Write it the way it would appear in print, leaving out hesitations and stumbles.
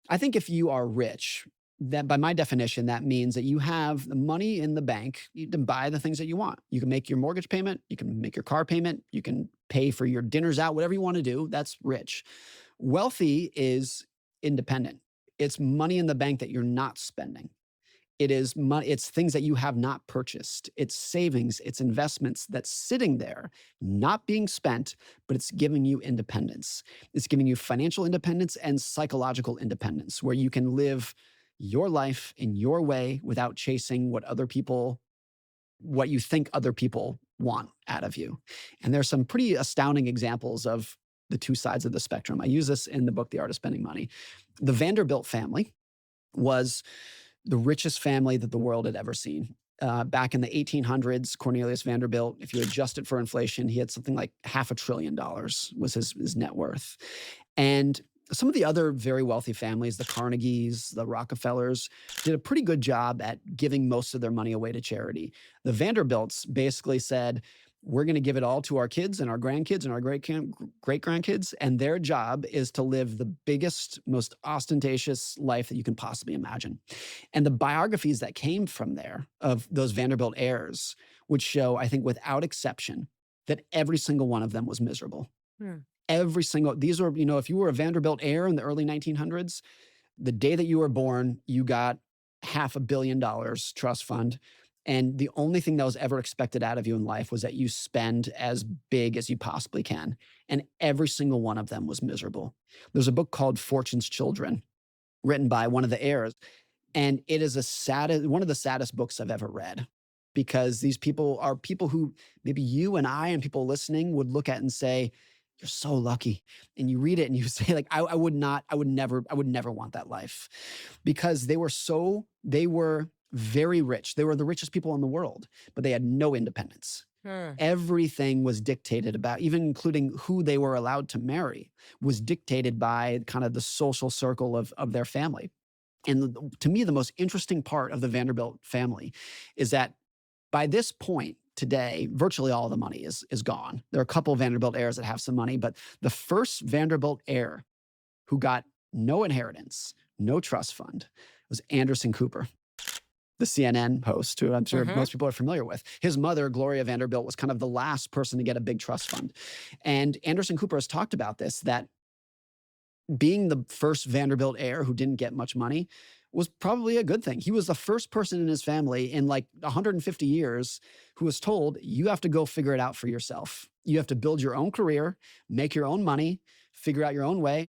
I think if you are rich, that by my definition, that means that you have the money in the bank. You can buy the things that you want. You can make your mortgage payment. You can make your car payment. You can pay for your dinners out, whatever you want to do. That's rich. Wealthy is independent. It's money in the bank that you're not spending. It is money, it's things that you have not purchased. It's savings, it's investments that's sitting there, not being spent, but it's giving you independence. It's giving you financial independence and psychological independence, where you can live your life in your way without chasing what you think other people want out of you. And there's some pretty astounding examples of the two sides of the spectrum. I use this in the book, The Art of Spending Money. The Vanderbilt family was the richest family that the world had ever seen. Back in the 1800s, Cornelius Vanderbilt, if you adjust it for inflation, he had something like $500 billion was his net worth. And some of the other very wealthy families, the Carnegies, the Rockefellers, did a pretty good job at giving most of their money away to charity. The Vanderbilts basically said, we're going to give it all to our kids and our grandkids and our great grandkids. And their job is to live the biggest, most ostentatious life that you can possibly imagine. And the biographies that came from there of those Vanderbilt heirs would show, I think, without exception, that every single one of them was miserable. Hmm. Every single, these were, if you were a Vanderbilt heir in the early 1900s, the day that you were born, you got $500 million trust fund. And the only thing that was ever expected out of you in life was that you spend as big as you possibly can. And every single one of them was miserable. There's a book called Fortune's Children, written by one of the heirs. And it is one of the saddest books I've ever read, because these people are people who maybe you and I and people listening would look at and say, you're so lucky. And you read it and you say, like, I would never want that life, because they were very rich. They were the richest people in the world, but they had no independence. Hmm. Everything was dictated about, even including who they were allowed to marry, was dictated by kind of the social circle of their family. And to me, the most interesting part of the Vanderbilt family is that by this point today, virtually all the money is gone. There are a couple of Vanderbilt heirs that have some money, but the first Vanderbilt heir who got no inheritance, no trust fund, was Anderson Cooper, the CNN host, who I'm sure Mm-hmm. most people are familiar with. His mother, Gloria Vanderbilt, was kind of the last person to get a big trust fund. And Anderson Cooper has talked about this, that being the first Vanderbilt heir who didn't get much money was probably a good thing. He was the first person in his family in like 150 years who was told, you have to go figure it out for yourself. You have to build your own career, make your own money, figure out your own way.